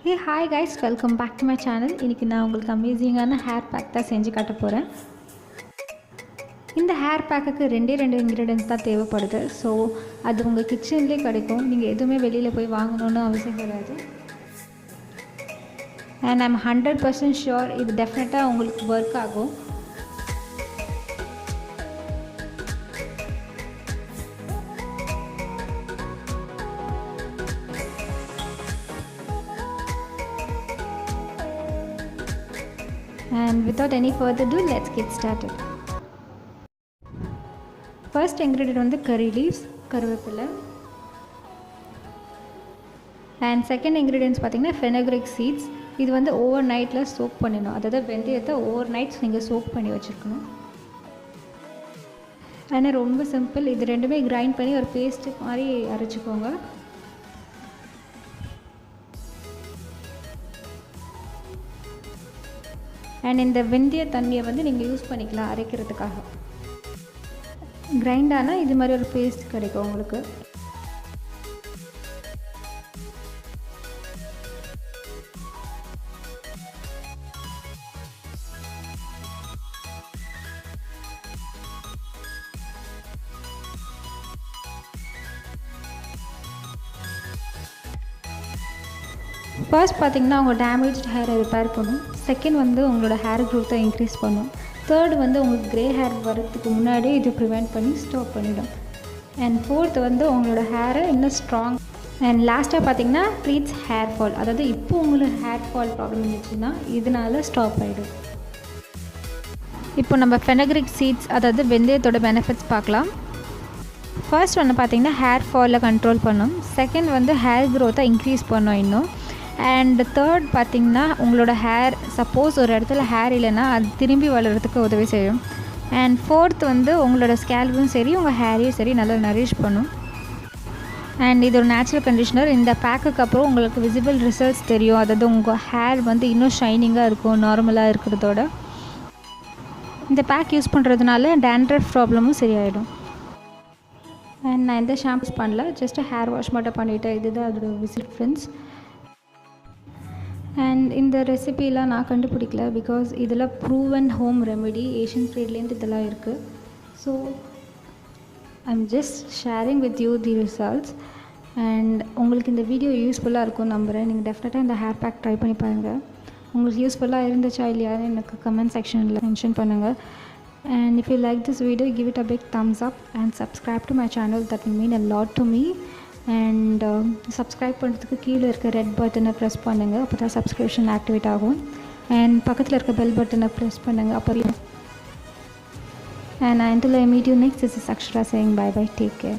Hey hi guys, welcome back to my channel. இன்னைக்கு நான் உங்களுக்கு அமேசிங்கான ஹேர் பேக் தான் செஞ்சு காட்ட போகிறேன். இந்த ஹேர் பேக்குக்கு ரெண்டு இன்க்ரீடியன்ட்ஸ் தான் தேவைப்படுது. ஸோ அது உங்கள் கிச்சன்லேயே கிடைக்கும். நீங்கள் எதுவுமே வெளியில் போய் வாங்கணுன்னு அவசியம் கிடையாது. அண்ட் ஐம் 100% ஷுர் இது டெஃபினட்டாக உங்களுக்கு ஒர்க் ஆகும். And without any further ado, let's get started. First ingredient வந்து curry leaves, கருவேப்பிலை. And second ingredients பார்த்தீங்கன்னா fenugreek seeds. இது வந்து ஓவர் நைட்டில் சோக் பண்ணிடணும். அதாவது வெந்தயத்தை ஓவர் நைட்ஸ் நீங்கள் சோக் பண்ணி வச்சுருக்கணும். ஆனால் ரொம்ப சிம்பிள். இது ரெண்டுமே கிரைண்ட் பண்ணி ஒரு பேஸ்ட்டு மாதிரி அரைச்சிக்கோங்க. அண்ட் இந்த வெந்தய தண்ணியை வந்து நீங்கள் யூஸ் பண்ணிக்கலாம் அரைக்கிறதுக்காக. கிரைண்ட் ஆனால் இது மாதிரி ஒரு பேஸ்ட் கிடைக்கும் உங்களுக்கு. ஃபர்ஸ்ட் பார்த்திங்கன்னா உங்கள் டேமேஜ்ட் ஹேரை ரிப்பேர் பண்ணும். செகண்ட் வந்து உங்களோட ஹேர் க்ரோத்தை இன்க்ரீஸ் பண்ணும். தேர்ட் வந்து உங்களுக்கு க்ரே ஹேர் வரதுக்கு முன்னாடியே இது ப்ரிவெண்ட் பண்ணி ஸ்டாப் பண்ணிவிடும். அண்ட் ஃபோர்த் வந்து உங்களோட ஹேரை இன்னும் ஸ்ட்ராங். அண்ட் லாஸ்ட்டாக பார்த்திங்கன்னா ட்ரீட்ஸ் ஹேர் ஃபால். அதாவது இப்போ உங்களுக்கு ஹேர் ஃபால் ப்ராப்ளம் இருந்துச்சுன்னா இதனால் ஸ்டாப் ஆகிடும். இப்போ நம்ம ஃபெனக்ரிக் சீட்ஸ் அதாவது வெந்தயத்தோட பெனிஃபிட்ஸ் பார்க்கலாம். ஃபர்ஸ்ட் ஒன்று பார்த்திங்கன்னா ஹேர் ஃபாலை கண்ட்ரோல் பண்ணும். செகண்ட் வந்து ஹேர் க்ரோத்தை இன்க்ரீஸ் பண்ணும் இன்னும். அண்ட் தேர்ட் பார்த்திங்கன்னா உங்களோட ஹேர் சப்போஸ் ஒரு இடத்துல ஹேர் இல்லைன்னா அது திரும்பி வளர்கிறதுக்கு உதவி செய்யும். அண்ட் ஃபோர்த் வந்து உங்களோட ஸ்கேல்பும் சரி உங்கள் ஹேரையும் சரி நல்லா நரிஷ் பண்ணும். அண்ட் இது ஒரு நேச்சுரல் கண்டிஷ்னர். இந்த பேக்குக்கு அப்புறம் உங்களுக்கு விசிபிள் ரிசல்ட்ஸ் தெரியும். அதாவது உங்கள் ஹேர் வந்து இன்னும் ஷைனிங்காக இருக்கும் நார்மலாக இருக்கிறதோட. இந்த பேக் யூஸ் பண்ணுறதுனால டேண்ட்ரஃப் ப்ராப்ளமும் சரியாயிடும். அண்ட் நான் எந்த ஷாம்பூஸ் பண்ணல, ஜஸ்ட்டு ஹேர் வாஷ் மட்டும் பண்ணிவிட்டேன். இதுதான் அதோட விசிட் ஃப்ரெண்ட்ஸ். அண்ட் இந்த ரெசிபிலாம் நான் கண்டுபிடிக்கல, பிகாஸ் இதில் ப்ரூவன் ஹோம் ரெமெடி ஏஷியன் ட்ரேட்லேருந்து இதெல்லாம் இருக்குது. So I'm just sharing with you the results. And உங்களுக்கு இந்த வீடியோ யூஸ்ஃபுல்லாக இருக்கும்னு நம்புகிறேன். நீங்கள் டெஃபினட்டாக இந்த ஹேர் பேக் ட்ரை பண்ணி பாருங்கள். உங்களுக்கு யூஸ்ஃபுல்லாக இருந்துச்சா இல்லையான்னு எனக்கு கமெண்ட் செக்ஷனில் மென்ஷன் பண்ணுங்கள். And if you like this video, give it a big thumbs up and subscribe to my channel. That will mean a lot to me. And subscribe பண்ணுறதுக்கு கீழே இருக்க ரெட் பட்டனை ப்ரெஸ் பண்ணுங்கள். அப்போ தான் சப்ஸ்கிரிப்ஷன் ஆக்டிவேட் ஆகும். And பக்கத்தில் இருக்க பெல் பட்டனை ப்ரெஸ் பண்ணுங்கள். அப்போ and until I meet you next, this is Akshara saying bye bye. Take care.